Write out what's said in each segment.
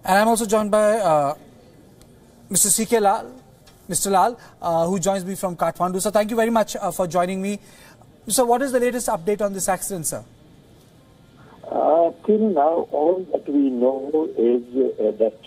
And I'm also joined by Mr. C.K. Lal, Mr. Lal, who joins me from Kathmandu. So thank you very much for joining me. So what is the latest update on this accident, sir? Till now, all that we know is that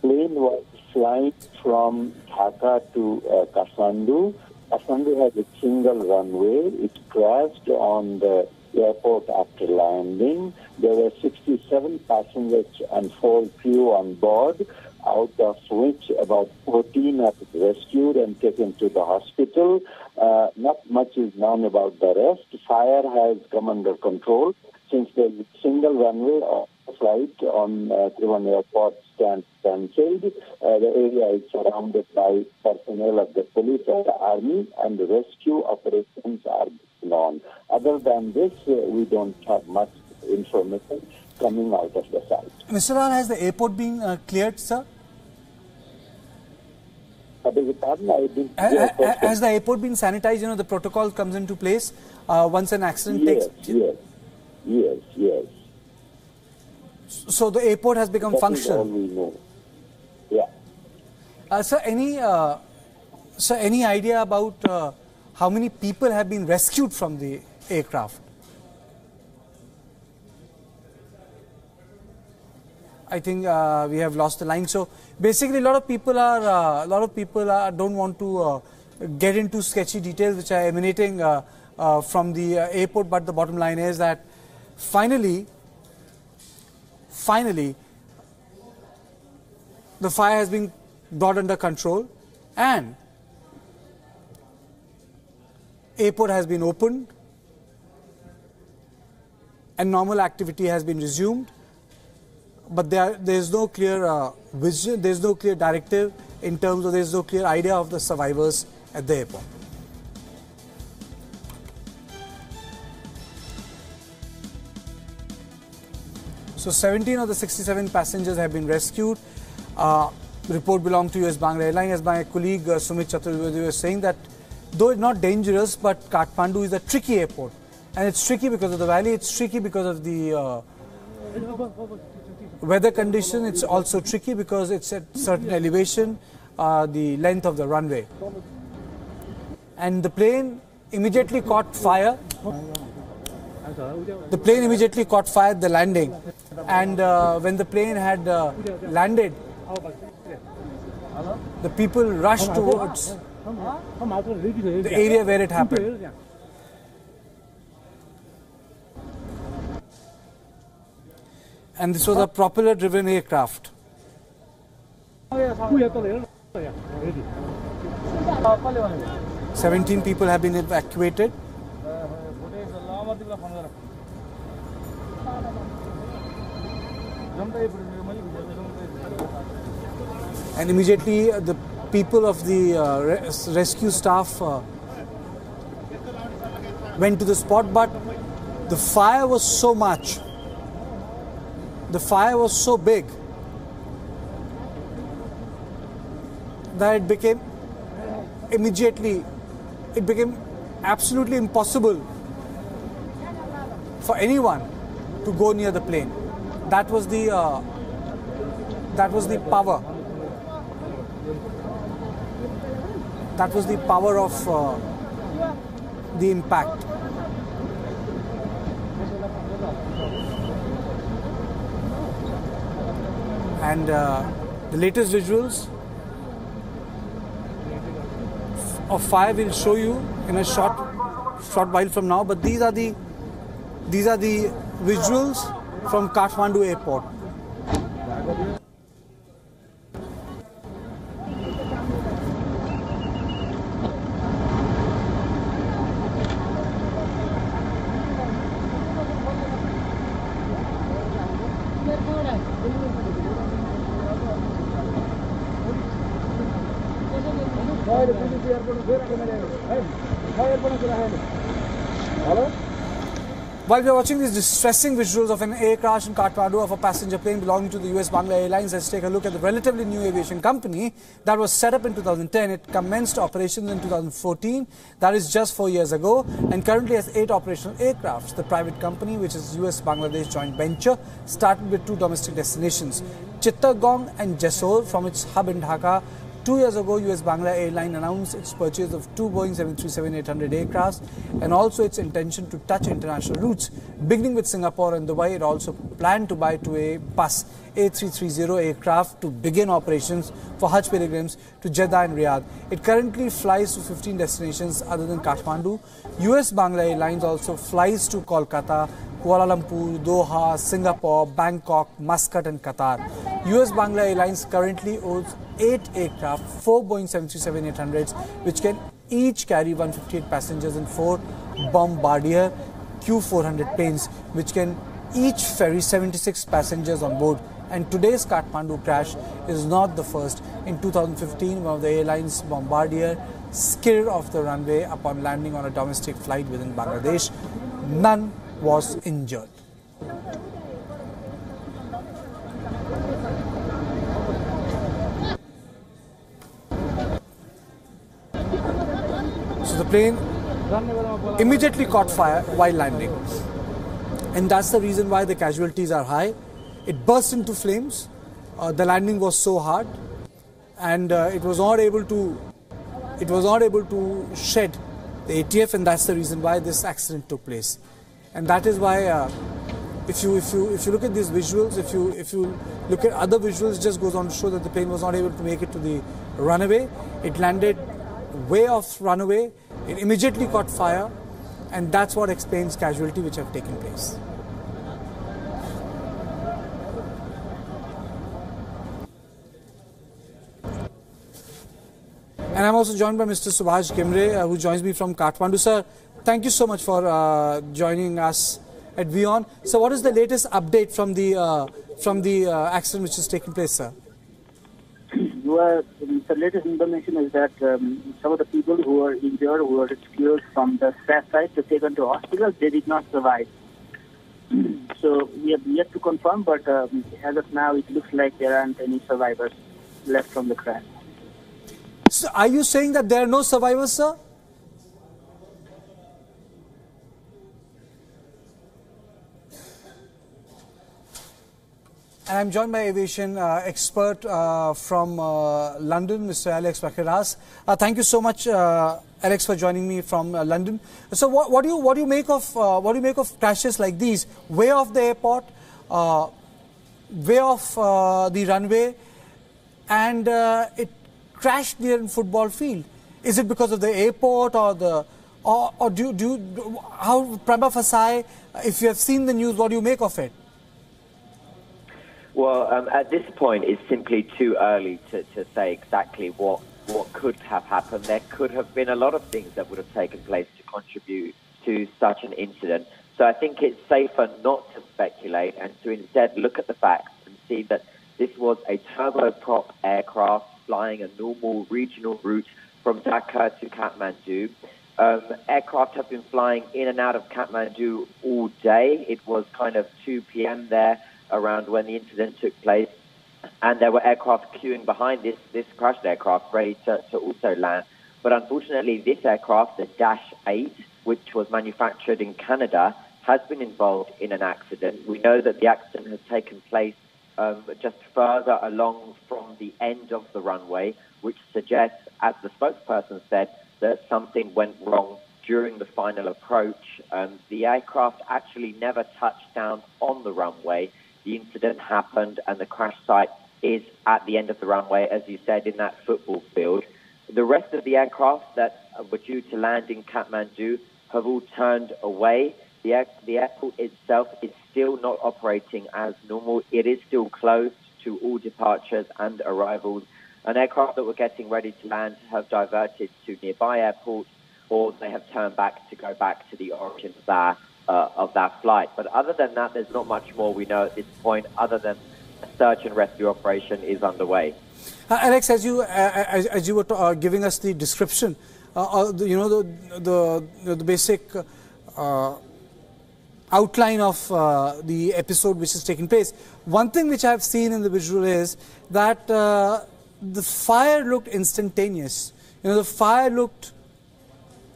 plane was flying from Dhaka to Kathmandu. Kathmandu has a single runway. It crashed on the airport after landing. There were 67 passengers and 4 crew on board, out of which about 14 are rescued and taken to the hospital. Not much is known about the rest. Fire has come under control since the single runway of the flight on Kathmandu Airport stands cancelled. The area is surrounded by personnel of the police and the army, and the rescue operations are going on. Other than this, we don't have much information coming out of the site. Mr. Lal, has the airport been cleared, sir? Has the airport been sanitized? You know, the protocol comes into place once an accident takes place. Yes. So the airport has become functional. That is all we know. Yeah. Sir, any idea about how many people have been rescued from the aircraft? I think we have lost the line. So basically, a lot of people don't want to get into sketchy details which are emanating from the airport. But the bottom line is that finally, the fire has been brought under control, and airport has been opened, and normal activity has been resumed. But there is no clear vision, there is no clear directive in terms of, there is no clear idea of the survivors at the airport. So 17 of the 67 passengers have been rescued. The report belonged to US Bangla Airline. As my colleague Sumit Chaturvedi was saying, that though it's not dangerous, but Kathmandu is a tricky airport. And it's tricky because of the valley, it's tricky because of the weather condition. It's also tricky because it's at certain elevation, the length of the runway. And the plane immediately caught fire. The plane immediately caught fire at the landing. And when the plane had landed, the people rushed towards the area where it happened. And this was a propeller-driven aircraft. 17 people have been evacuated. And immediately the people of the rescue staff went to the spot, but the fire was so much. The fire was so big that it became absolutely impossible for anyone to go near the plane. That was the power. That was the power of the impact. And the latest visuals of fire will show you in a short while from now. But these are the visuals from Kathmandu Airport. While we are watching these distressing visuals of an air crash in Kathmandu of a passenger plane belonging to the US Bangla Airlines, let's take a look at the relatively new aviation company that was set up in 2010. It commenced operations in 2014, that is just 4 years ago, and currently has 8 operational aircrafts. The private company, which is US-Bangladesh joint venture, started with 2 domestic destinations, Chittagong and Jessore, from its hub in Dhaka. 2 years ago, US Bangla Airline announced its purchase of 2 Boeing 737-800 aircrafts and also its intention to touch international routes. Beginning with Singapore and Dubai, it also planned to buy 2 Airbus A330 aircraft to begin operations for Hajj pilgrims to Jeddah and Riyadh. It currently flies to 15 destinations other than Kathmandu. US Bangla Airlines also flies to Kolkata, Kuala Lumpur, Doha, Singapore, Bangkok, Muscat and Qatar. US Bangla Airlines currently owns 8 aircraft, 4 Boeing 737-800s, which can each carry 158 passengers, and 4 Bombardier Q400 planes, which can each ferry 76 passengers on board. And today's Kathmandu crash is not the first. In 2015, one of the airline's Bombardier skidded off the runway upon landing on a domestic flight within Bangladesh. None was injured. So the plane immediately caught fire while landing, and that's the reason why the casualties are high. It burst into flames. The landing was so hard, and it was not able to shed the ATF, and that's the reason why this accident took place. And that is why, if you look at these visuals, if you look at other visuals, it just goes on to show that the plane was not able to make it to the runway. It landed way off runway. It immediately caught fire, and that's what explains casualty which have taken place. And I'm also joined by Mr. Subhash Gimre, who joins me from Kathmandu. Sir, thank you so much for joining us at WION. So, what is the latest update from the accident which has taken place, sir? Well, the latest information is that some of the people who were injured, who were rescued from the crash site to taken to hospital, they did not survive. So we have yet to confirm, but as of now, it looks like there aren't any survivors left from the crash. So, are you saying that there are no survivors, sir? And I'm joined by aviation expert from London, Mr. Alex Vaqueras. Thank you so much, Alex, for joining me from London. So, what do you make of crashes like these, way off the airport, way off the runway, and it crashed near a football field? Is it because of the airport or how prima facie, if you have seen the news, what do you make of it? Well, at this point, it's simply too early to say exactly what could have happened. There could have been a lot of things that would have taken place to contribute to such an incident. So I think it's safer not to speculate and to instead look at the facts and see that this was a turboprop aircraft flying a normal regional route from Dhaka to Kathmandu. Aircraft have been flying in and out of Kathmandu all day. It was kind of 2 p.m. there around when the incident took place, and there were aircraft queuing behind this crashed aircraft ready to also land. But unfortunately, this aircraft, the Dash 8, which was manufactured in Canada, has been involved in an accident. We know that the accident has taken place just further along from the end of the runway, which suggests, as the spokesperson said, that something went wrong during the final approach. The aircraft actually never touched down on the runway. The incident happened and the crash site is at the end of the runway, as you said, in that football field. The rest of the aircraft that were due to land in Kathmandu have all turned away. The airport itself is still not operating as normal. It is still closed to all departures and arrivals. And aircraft that were getting ready to land have diverted to nearby airports, or they have turned back to go back to the origin of that flight. But other than that, there's not much more we know at this point, other than a search and rescue operation is underway. Alex, as you were giving us the description, the basic outline of the episode which is taking place. One thing which I've seen in the visual is that the fire looked instantaneous. The fire looked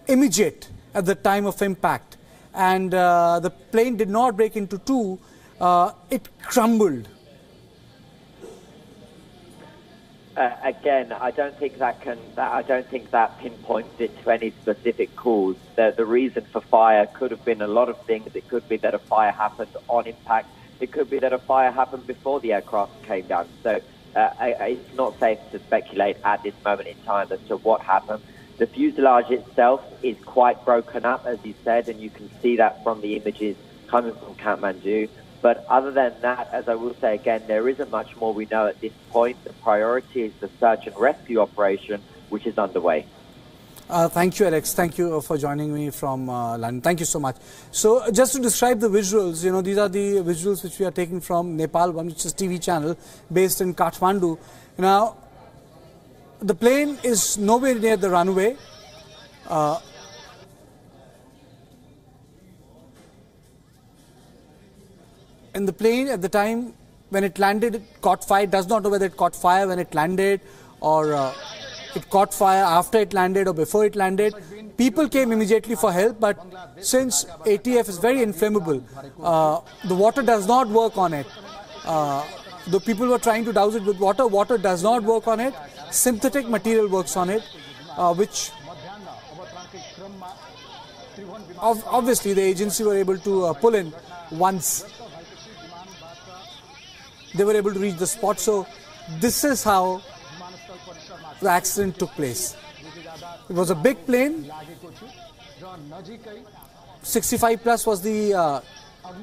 immediate at the time of impact, and the plane did not break into two. It crumbled. Again, I don't think that pinpoints it to any specific cause. The reason for fire could have been a lot of things. It could be that a fire happened on impact. It could be that a fire happened before the aircraft came down. So it's not safe to speculate at this moment in time as to what happened. The fuselage itself is quite broken up, as you said, and you can see that from the images coming from Kathmandu. But other than that, as I will say again, there isn't much more we know at this point. The priority is the search and rescue operation, which is underway. Thank you, Alex. Thank you for joining me from London. Thank you so much. So just to describe the visuals, these are the visuals which we are taking from Nepal WION, which is a TV channel based in Kathmandu. Now, the plane is nowhere near the runway. And the plane at the time when it landed, it caught fire. It does not know whether it caught fire when it landed or it caught fire after it landed or before it landed. People came immediately for help, but since ATF is very inflammable, the water does not work on it. The people were trying to douse it with water. Water does not work on it. Synthetic material works on it, which obviously the agency were able to pull in once they were able to reach the spot. So this is how the accident took place. It was a big plane. 65 plus was the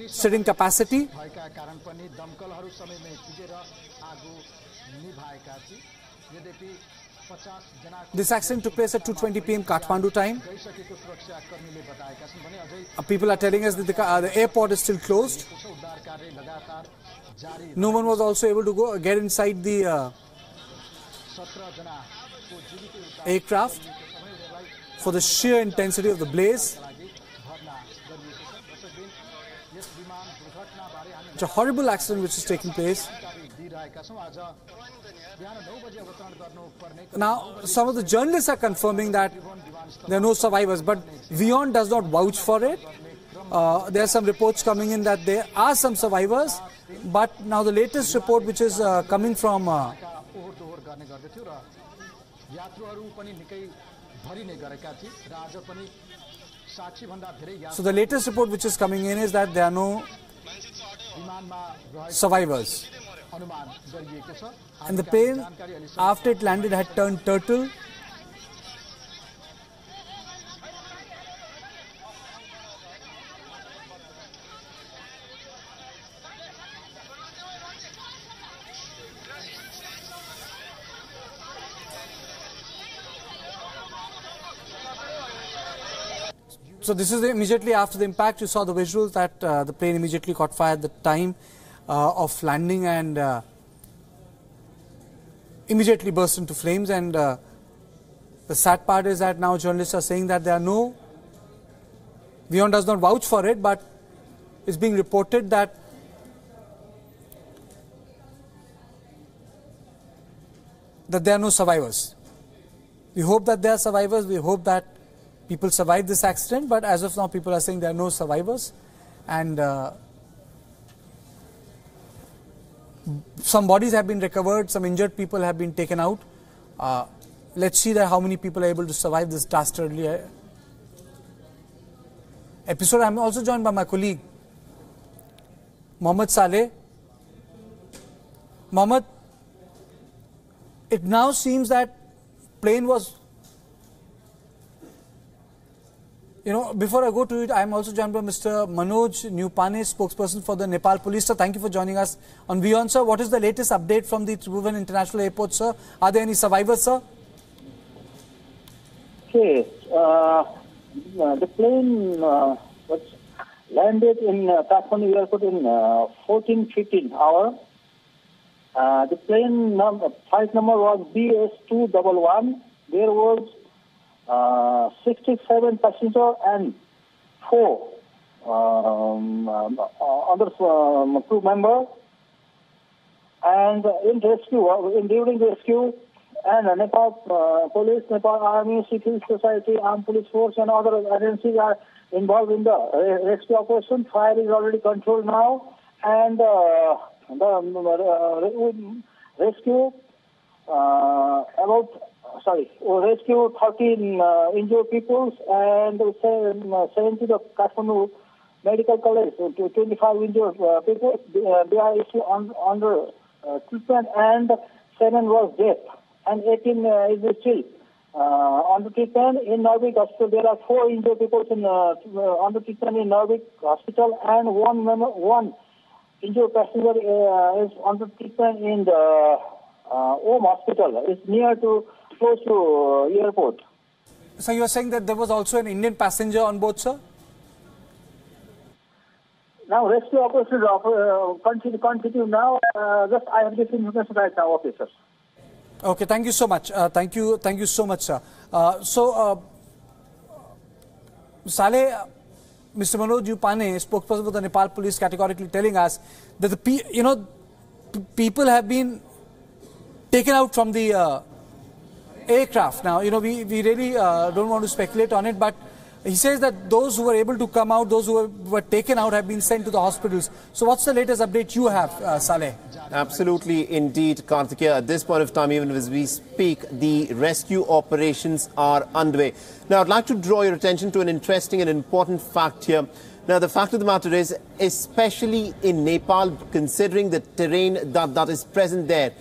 sitting capacity. This accident took place at 2:20 p.m. Kathmandu time. People are telling us that the airport is still closed. No one was also able to get inside the aircraft for the sheer intensity of the blaze. It's a horrible accident which is taking place. Now, some of the journalists are confirming that there are no survivors, but WION does not vouch for it. There are some reports coming in that there are some survivors, but now the latest report which is coming from so the latest report which is coming in is that there are no survivors. And the plane, after it landed, had turned turtle. So this is immediately after the impact. You saw the visuals that the plane immediately caught fire at the time of landing and immediately burst into flames. And the sad part is that now journalists are saying that there are no, WION does not vouch for it, but it's being reported that there are no survivors. We hope that there are survivors. We hope that people survived this accident, but as of now people are saying there are no survivors, and some bodies have been recovered, some injured people have been taken out. Let's see that how many people are able to survive this dastardly episode. I'm also joined by my colleague Mohammed Saleh. Mohammed, it now seems that plane was, before I go to it, I am also joined by Mr. Manoj Newpane, spokesperson for the Nepal Police. Sir, thank you for joining us on WION, sir. What is the latest update from the Tribhuvan International Airport, sir? Are there any survivors, sir? Okay. The plane was landed in Kathmandu Airport in 14:15 hour. The plane flight number was BS211. There was 67 passengers and 4 other crew member. And during rescue, and Nepal police, Nepal Army, civil society, armed police force, and other agencies are involved in the rescue operation. Fire is already controlled now, and rescue rescue 13 injured people and 70 the Kathmandu Medical College, 25 injured people. They are under treatment, and 7 was dead, and 18 is still under treatment in Narvik Hospital. There are 4 injured people under treatment in Narvik Hospital, and one injured passenger is under treatment in the Om Hospital. It's close to airport. So you are saying that there was also an Indian passenger on board, sir? Now rescue operations continue now. Just I have this information right now, officers. Okay, thank you so much. Thank you so much, sir. Saleh, Mr. Manoj Upane, spokesperson for the Nepal police, categorically telling us that people have been taken out from the aircraft. Now, we really don't want to speculate on it, but he says that those who were able to come out, those who were taken out, have been sent to the hospitals. So what's the latest update you have, Saleh? Absolutely, indeed, Karthikeya. At this point of time, even as we speak, the rescue operations are underway. Now, I'd like to draw your attention to an interesting and important fact here. Now, the fact of the matter is, especially in Nepal, considering the terrain that is present there,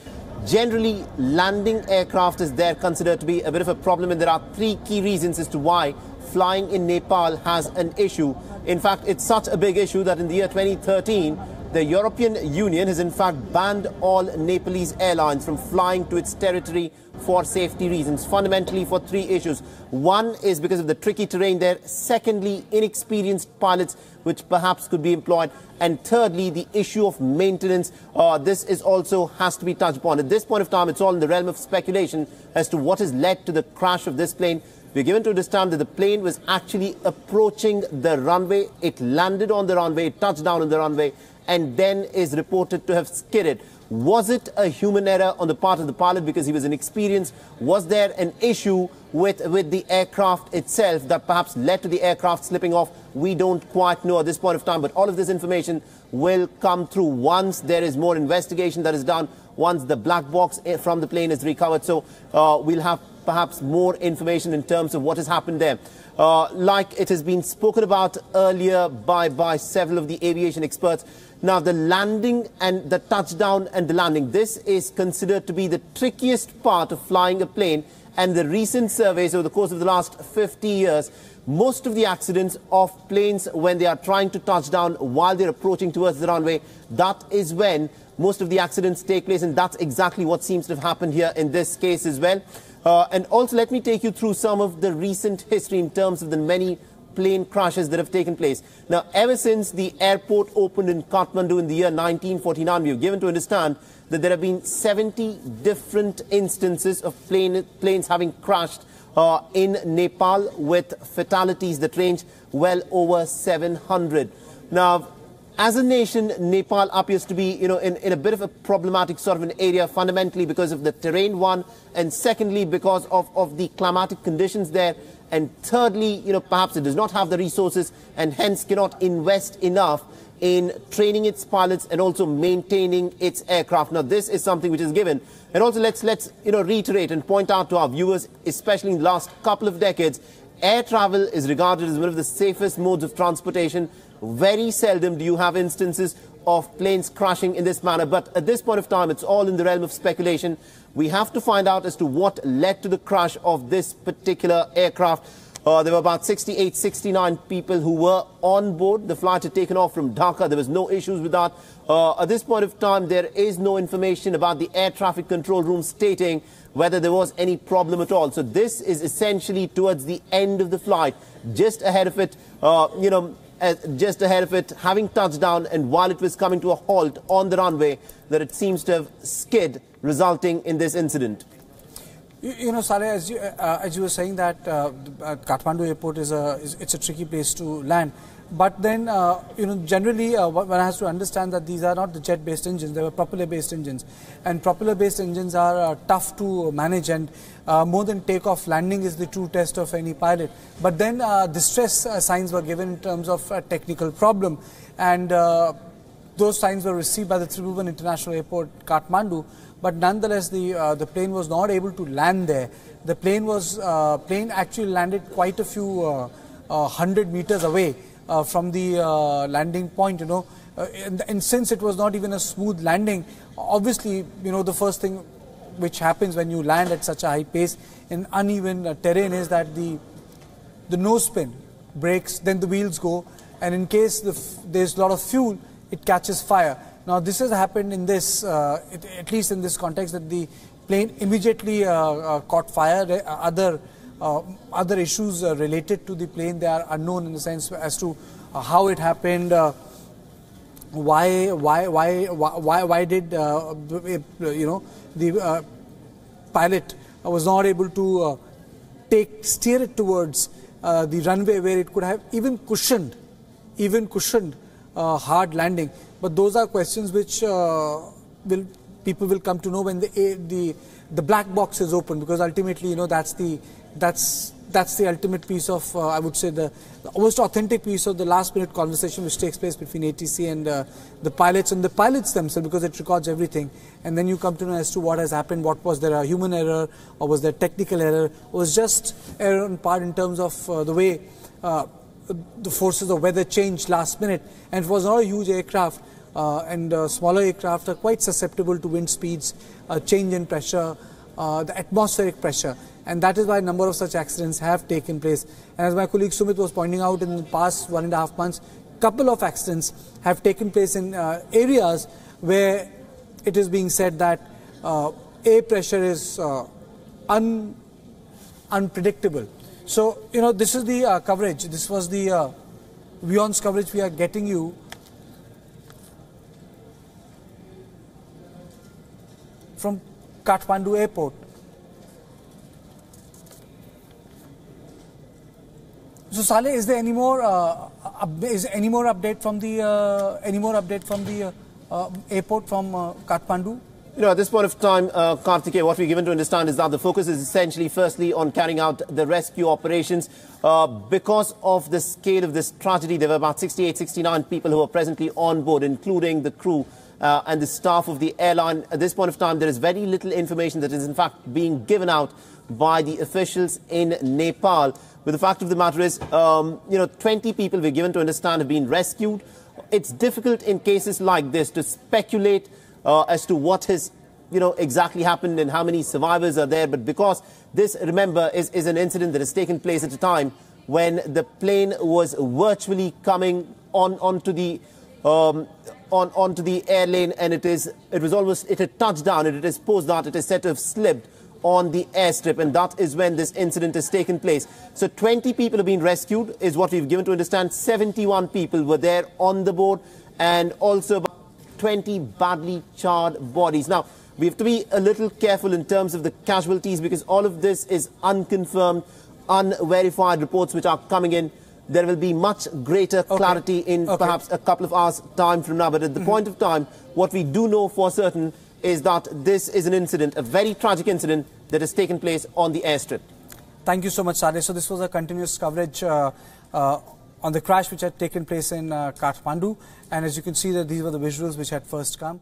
generally landing aircraft is there considered to be a bit of a problem, and there are 3 key reasons as to why flying in Nepal has an issue. In fact, it's such a big issue that in the year 2013, the European Union has in fact banned all Nepalese airlines from flying to its territory for safety reasons, fundamentally for 3 issues. One is because of the tricky terrain there. Secondly, inexperienced pilots, which perhaps could be employed. And thirdly, the issue of maintenance. This is also has to be touched upon. At this point of time, it's all in the realm of speculation as to what has led to the crash of this plane. We're given to understand that the plane was actually approaching the runway. It landed on the runway, it touched down on the runway, and then is reported to have skidded. Was it a human error on the part of the pilot because he was inexperienced? Was there an issue with the aircraft itself that perhaps led to the aircraft slipping off? We don't quite know at this point of time, but all of this information will come through once there is more investigation that is done, once the black box from the plane is recovered. So we'll have perhaps more information in terms of what has happened there. Like it has been spoken about earlier by several of the aviation experts. Now, the landing and the touchdown and the landing, this is considered to be the trickiest part of flying a plane. And the recent surveys over the course of the last 50 years, most of the accidents of planes when they are trying to touch down while they're approaching towards the runway, that is when most of the accidents take place. And that's exactly what seems to have happened here in this case as well. And also, let me take you through some of the recent history in terms of the many plane crashes that have taken place. Now, ever since the airport opened in Kathmandu in the year 1949, we were given to understand that there have been 70 different instances of planes having crashed in Nepal, with fatalities that range well over 700. Now, as a nation, Nepal appears to be, in a bit of a problematic sort of an area, fundamentally because of the terrain, one, and secondly, because of the climatic conditions there. And thirdly, perhaps it does not have the resources and hence cannot invest enough in training its pilots and also maintaining its aircraft. Now, this is something which is given. And also, let's reiterate and point out to our viewers, especially in the last couple of decades, air travel is regarded as one of the safest modes of transportation. Very seldom do you have instances of planes crashing in this manner. But at this point of time, it's all in the realm of speculation. We have to find out as to what led to the crash of this particular aircraft. There were about 68, 69 people who were on board. The flight had taken off from Dhaka. There was no issues with that. At this point of time, there is no information about the air traffic control room stating whether there was any problem at all. So this is essentially towards the end of the flight, just ahead of it, having touched down, and while it was coming to a halt on the runway, that it seems to have skid, resulting in this incident. Saleh, as you were saying that Kathmandu airport it's a tricky place to land. But then, generally one has to understand that these are not the jet-based engines, they were propeller-based engines. And propeller-based engines are tough to manage, and more than takeoff, landing is the true test of any pilot. But then distress signs were given in terms of a technical problem, and those signs were received by the Tribhuvan International Airport, Kathmandu. But nonetheless, the plane was not able to land there. The plane actually landed quite a few 100 meters away from the landing point, and since it was not even a smooth landing, obviously, the first thing which happens when you land at such a high pace in uneven terrain is that the nose pin breaks, then the wheels go, and in case there's a lot of fuel, it catches fire. Now, this has happened in this, at least in this context, that the plane immediately caught fire. Other issues related to the plane, they are unknown in the sense as to how it happened, why did the pilot was not able to steer it towards the runway where it could have even cushioned hard landing. But those are questions which people will come to know when the black box is open, because ultimately, that's the ultimate piece of, I would say, the most authentic piece of the last-minute conversation which takes place between ATC and the pilots themselves, because it records everything. And then you come to know as to what has happened. What was there a human error, or was there technical error, or was just error on part in terms of the way the forces of weather changed last minute. And it was not a huge aircraft, and smaller aircraft are quite susceptible to wind speeds, change in pressure, the atmospheric pressure, and that is why a number of such accidents have taken place. And as my colleague Sumit was pointing out, in the past 1.5 months, couple of accidents have taken place in areas where it is being said that air pressure is unpredictable. So, this is the coverage. This was the WION's coverage we are getting you from Kathmandu Airport. So, Saleh, is there any more update from the airport from Kathmandu? At this point of time, Karthikeya, what we're given to understand is that the focus is essentially firstly on carrying out the rescue operations. Because of the scale of this tragedy, there were about 68, 69 people who are presently on board, including the crew and the staff of the airline. At this point of time, there is very little information that is in fact being given out by the officials in Nepal. But the fact of the matter is, 20 people we're given to understand have been rescued. It's difficult in cases like this to speculate as to what has, exactly happened and how many survivors are there. But because this, remember, is an incident that has taken place at a time when the plane was virtually coming onto the air lane, and it had touched down, and it is supposed that it is said to have slipped on the airstrip, and that is when this incident has taken place. So 20 people have been rescued, is what we've given to understand. 71 people were there on the board, and also about 20 badly charred bodies. Now, we have to be a little careful in terms of the casualties, because all of this is unconfirmed, unverified reports which are coming in. There will be much greater clarity in perhaps a couple of hours' time from now. But at the point of time, what we do know for certain is that this is an incident, a very tragic incident, that has taken place on the airstrip. Thank you so much, Saleh. So this was a continuous coverage on the crash which had taken place in Kathmandu. And as you can see, that these were the visuals which had first come.